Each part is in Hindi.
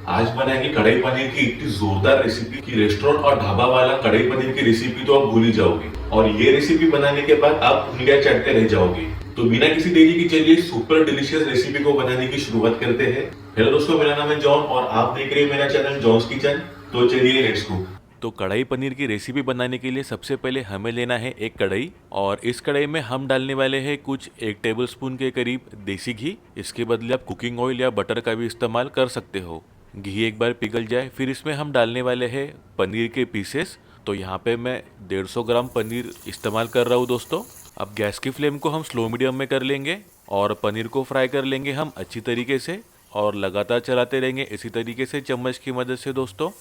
आज बनाएंगे कढ़ाई पनीर की इतनी जोरदार रेसिपी कि रेस्टोरेंट और ढाबा वाला कढ़ाई पनीर की रेसिपी तो आप भूल ही जाओगे, और ये रेसिपी बनाने के बाद आप उंगलियां चाटते रह जाओगे। तो बिना किसी देरी की चलिए सुपर डिलीशियस रेसिपी को बनाने की शुरुआत करते हैं। हेलो दोस्तों, मेरा नाम है जॉन और आप देख रहे हैं मेरा चैनल जॉन्स किचन। तो चलिए लेट्स गो। तो कढ़ाई पनीर की रेसिपी बनाने के लिए सबसे पहले हमें लेना है एक कढ़ाई, और इस कढ़ाई में हम डालने वाले हैं कुछ 1 टेबलस्पून के करीब देसी घी। इसके बदले आप कुकिंग ऑयल या बटर का भी इस्तेमाल कर सकते हो। घी एक बार पिघल जाए फिर इसमें हम डालने वाले हैं पनीर के पीसेस। तो यहाँ पे मैं 150 ग्राम पनीर इस्तेमाल कर रहा हूँ दोस्तों। अब गैस की फ्लेम को हम स्लो मीडियम में कर लेंगे और पनीर को फ्राई कर लेंगे हम अच्छी तरीके से, और लगातार चलाते रहेंगे इसी तरीके से चम्मच की मदद से दोस्तों,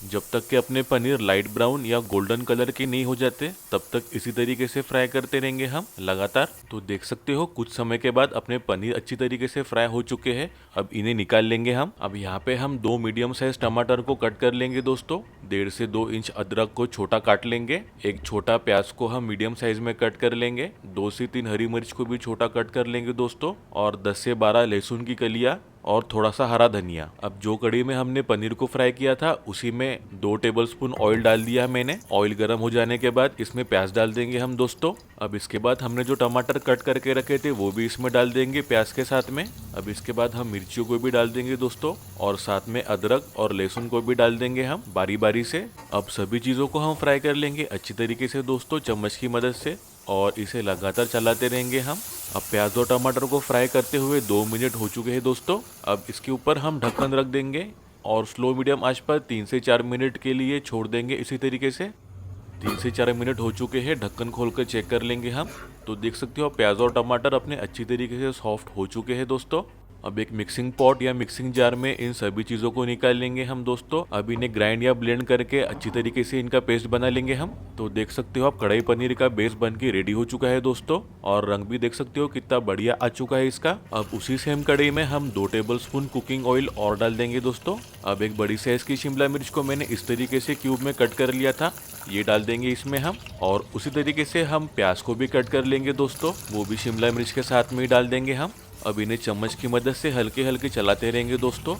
जब तक कि अपने पनीर लाइट ब्राउन या गोल्डन कलर के नहीं हो जाते तब तक इसी तरीके से फ्राई करते रहेंगे हम लगातार। तो देख सकते हो कुछ समय के बाद अपने पनीर अच्छी तरीके से फ्राई हो चुके हैं। अब इन्हें निकाल लेंगे हम। अब यहाँ पे हम 2 मीडियम साइज टमाटर को कट कर लेंगे दोस्तों। 1.5 से 2 इंच अदरक को छोटा काट लेंगे। एक छोटा प्याज को हम मीडियम साइज में कट कर लेंगे। 2 से 3 हरी मिर्च को भी छोटा कट कर लेंगे दोस्तों, और 10 से 12 लहसुन की कलियां और थोड़ा सा हरा धनिया। अब जो कढ़ी में हमने पनीर को फ्राई किया था उसी में 2 टेबलस्पून ऑयल डाल दिया मैंने। ऑयल गर्म हो जाने के बाद इसमें प्याज डाल देंगे हम दोस्तों। अब इसके बाद हमने जो टमाटर कट करके रखे थे वो भी इसमें डाल देंगे प्याज के साथ में। अब इसके बाद हम मिर्चियों को भी डाल देंगे दोस्तों, और साथ में अदरक और लहसुन को भी डाल देंगे हम बारी बारी से। अब सभी चीज़ों को हम फ्राई कर लेंगे अच्छी तरीके से दोस्तों चम्मच की मदद से, और इसे लगातार चलाते रहेंगे हम। अब प्याज और टमाटर को फ्राई करते हुए 2 मिनट हो चुके हैं दोस्तों। अब इसके ऊपर हम ढक्कन रख देंगे और स्लो मीडियम आंच पर 3 से 4 मिनट के लिए छोड़ देंगे इसी तरीके से। 3 से 4 मिनट हो चुके हैं, ढक्कन खोल कर चेक कर लेंगे हम। तो देख सकते हो प्याज और टमाटर अपने अच्छी तरीके से सॉफ्ट हो चुके हैं दोस्तों। अब एक मिक्सिंग पॉट या मिक्सिंग जार में इन सभी चीज़ों को निकाल लेंगे हम दोस्तों। अब इन्हें ग्राइंड या ब्लेंड करके अच्छी तरीके से इनका पेस्ट बना लेंगे हम। तो देख सकते हो आप कढ़ाई पनीर का बेस बन के रेडी हो चुका है दोस्तों, और रंग भी देख सकते हो कितना बढ़िया आ चुका है इसका। अब उसी सेम कढ़ाई में हम 2 टेबलस्पून कुकिंग ऑयल और डाल देंगे दोस्तों। अब एक बड़ी साइज की शिमला मिर्च को मैंने इस तरीके से क्यूब में कट कर लिया था, ये डाल देंगे इसमें हम। और उसी तरीके से हम प्याज को भी कट कर लेंगे दोस्तों, वो भी शिमला मिर्च के साथ में ही डाल देंगे हम। अब इन्हें चम्मच की मदद से हल्के हल्के चलाते रहेंगे दोस्तों।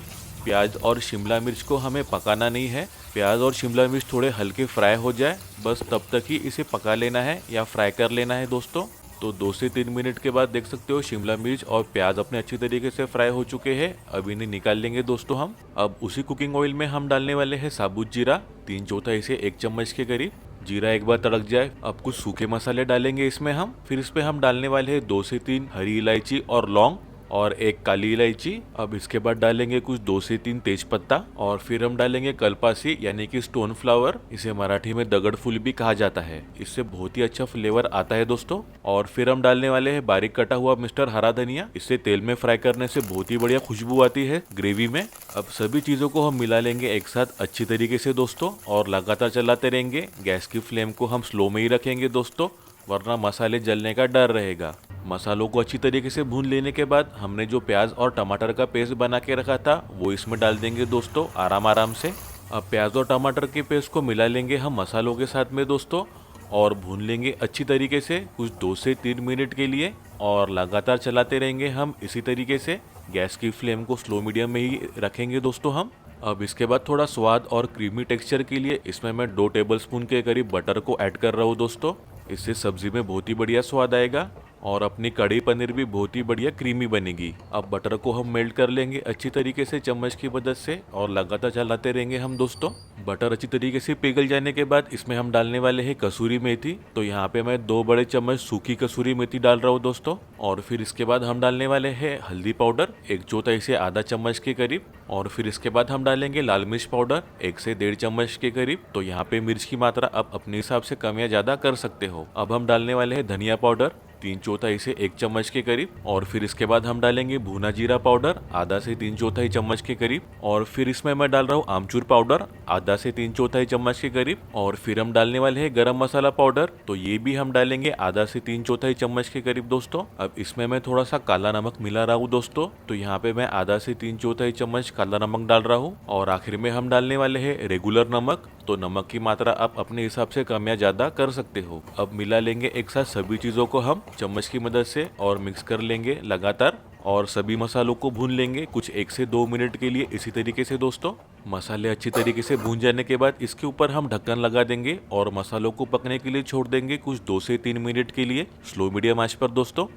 प्याज और शिमला मिर्च को हमें पकाना नहीं है, प्याज और शिमला मिर्च थोड़े हल्के फ्राई हो जाए बस तब तक ही इसे पका लेना है या फ्राई कर लेना है दोस्तों। तो 2 से 3 मिनट के बाद देख सकते हो शिमला मिर्च और प्याज अपने अच्छी तरीके से फ्राई हो चुके हैं। अब इन्हें निकाल लेंगे दोस्तों हम। अब उसी कुकिंग ऑयल में हम डालने वाले हैं साबुत जीरा, 3/4 से 1 चम्मच के करीब। जीरा एक बार तड़क जाए, अब कुछ सूखे मसाले डालेंगे इसमें हम। फिर इसमें हम डालने वाले हैं 2 से 3 हरी इलायची और लौंग और एक काली इलायची। अब इसके बाद डालेंगे कुछ 2 से 3 तेज पत्ता, और फिर हम डालेंगे कलपासी यानी कि स्टोन फ्लावर, इसे मराठी में दगड़ फूल भी कहा जाता है। इससे बहुत ही अच्छा फ्लेवर आता है दोस्तों। और फिर हम डालने वाले हैं बारीक कटा हुआ मिस्टर हरा धनिया, इससे तेल में फ्राई करने से बहुत ही बढ़िया खुशबू आती है ग्रेवी में। अब सभी चीजों को हम मिला लेंगे एक साथ अच्छी तरीके से दोस्तों, और लगातार चलाते रहेंगे। गैस की फ्लेम को हम स्लो में ही रखेंगे दोस्तों, वरना मसाले जलने का डर रहेगा। मसालों को अच्छी तरीके से भून लेने के बाद हमने जो प्याज और टमाटर का पेस्ट बना के रखा था वो इसमें डाल देंगे दोस्तों आराम आराम से। अब प्याज और टमाटर के पेस्ट को मिला लेंगे हम मसालों के साथ में दोस्तों, और भून लेंगे अच्छी तरीके से कुछ 2 से 3 मिनट के लिए, और लगातार चलाते रहेंगे हम इसी तरीके से। गैस की फ्लेम को स्लो मीडियम में ही रखेंगे दोस्तों हम। अब इसके बाद थोड़ा स्वाद और क्रीमी टेक्सचर के लिए इसमें मैं 2 टेबलस्पून के करीब बटर को ऐड कर रहा हूँ दोस्तों। इससे सब्जी में बहुत ही बढ़िया स्वाद आएगा और अपनी कढ़ी पनीर भी बहुत ही बढ़िया क्रीमी बनेगी। अब बटर को हम मेल्ट कर लेंगे अच्छी तरीके से चम्मच की मदद से, और लगातार चलाते रहेंगे हम दोस्तों। बटर अच्छी तरीके से पिघल जाने के बाद इसमें हम डालने वाले हैं कसूरी मेथी। तो यहाँ पे मैं 2 बड़े चम्मच सूखी कसूरी मेथी डाल रहा हूँ दोस्तों। और फिर इसके बाद हम डालने वाले हैं हल्दी पाउडर 1/4 से आधा चम्मच के करीब। और फिर इसके बाद हम डालेंगे लाल मिर्च पाउडर 1 से 1.5 चम्मच के करीब। तो यहाँ पे मिर्च की मात्रा आप अपने हिसाब से कम या ज्यादा कर सकते हो। अब हम डालने वाले हैं धनिया पाउडर 3/4 से 1 चम्मच के करीब। और फिर इसके बाद हम डालेंगे भुना जीरा पाउडर आधा से 3/4 चम्मच के करीब। और फिर इसमें मैं डाल रहा हूँ आमचूर पाउडर आधा से 3/4 चम्मच के करीब। और फिर हम डालने वाले हैं गरम मसाला पाउडर, तो ये भी हम डालेंगे आधा से 3/4 चम्मच के करीब दोस्तों। अब इसमें मैं थोड़ा सा काला नमक मिला रहा हूँ दोस्तों, तो यहाँ पे मैं आधा से 3/4 चम्मच काला नमक डाल रहा हूँ। और आखिर में हम डालने वाले हैं रेगुलर नमक, तो नमक की मात्रा आप अपने हिसाब से कम या ज्यादा कर सकते हो। अब मिला लेंगे एक साथ सभी चीजों को हम चम्मच की मदद से और मिक्स कर लेंगे लगातार। और सभी मसालों को भून लेंगे कुछ 1 से 2 मिनट के लिए इसी तरीके से दोस्तों। मसाले अच्छी तरीके से भून जाने के बाद इसके ऊपर हम ढक्कन लगा देंगे और मसालों को पकने के लिए छोड़ देंगे कुछ 2 से 3 मिनट के लिए स्लो मीडियम आंच पर दोस्तों।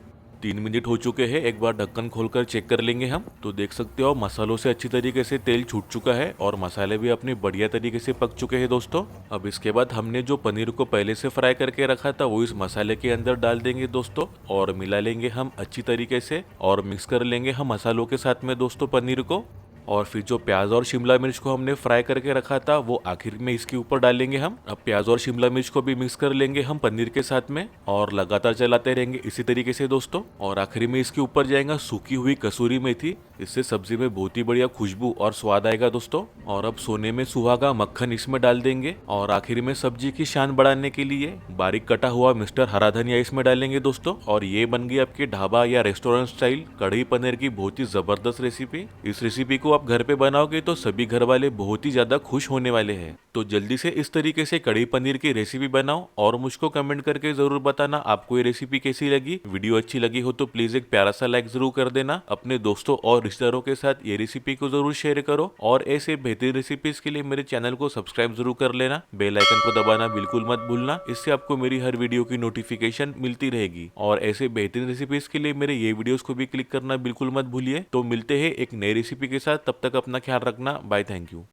3 मिनट हो चुके हैं, एक बार ढक्कन खोलकर चेक कर लेंगे हम। तो देख सकते हो मसालों से अच्छी तरीके से तेल छूट चुका है और मसाले भी अपने बढ़िया तरीके से पक चुके हैं दोस्तों। अब इसके बाद हमने जो पनीर को पहले से फ्राई करके रखा था वो इस मसाले के अंदर डाल देंगे दोस्तों और मिला लेंगे हम अच्छी तरीके से और मिक्स कर लेंगे हम मसालों के साथ में दोस्तों पनीर को। और फिर जो प्याज और शिमला मिर्च को हमने फ्राई करके रखा था वो आखिर में इसके ऊपर डालेंगे हम। अब प्याज और शिमला मिर्च को भी मिक्स कर लेंगे हम पनीर के साथ में और लगातार चलाते रहेंगे इसी तरीके से दोस्तों। और आखिरी में इसके ऊपर जाएगा सूखी हुई कसूरी मेथी, इससे सब्जी में बहुत ही बढ़िया खुशबू और स्वाद आएगा दोस्तों। और अब सोने में सुहागा मक्खन इसमें डाल देंगे और आखिर में सब्जी की शान बढ़ाने के लिए बारीक कटा हुआ मिस्टर हरा धनिया इसमें डालेंगे दोस्तों। और ये बन गई आपके ढाबा या रेस्टोरेंट स्टाइल कढ़ी पनीर की बहुत ही जबरदस्त रेसिपी। इस रेसिपी को आप घर पे बनाओगे तो सभी घर वाले बहुत ही ज्यादा खुश होने वाले हैं। तो जल्दी से इस तरीके से कढ़ी पनीर की रेसिपी बनाओ और मुझको कमेंट करके जरूर बताना आपको ये रेसिपी कैसी लगी। वीडियो अच्छी लगी हो तो प्लीज एक प्यारा सा लाइक जरूर कर देना। अपने दोस्तों और रिश्तेदारों के साथ ये रेसिपी को जरूर शेयर करो और ऐसे बेहतरीन रेसिपीज के लिए मेरे चैनल को सब्सक्राइब जरूर कर लेना। बेल आइकन को दबाना बिल्कुल मत भूलना, इससे आपको मेरी हर वीडियो की नोटिफिकेशन मिलती रहेगी। और ऐसे बेहतरीन रेसिपीज के लिए मेरे ये वीडियोस को भी क्लिक करना बिल्कुल मत भूलिए। तो मिलते हैं एक नई रेसिपी के साथ, तब तक अपना ख्याल रखना। Bye, thank you.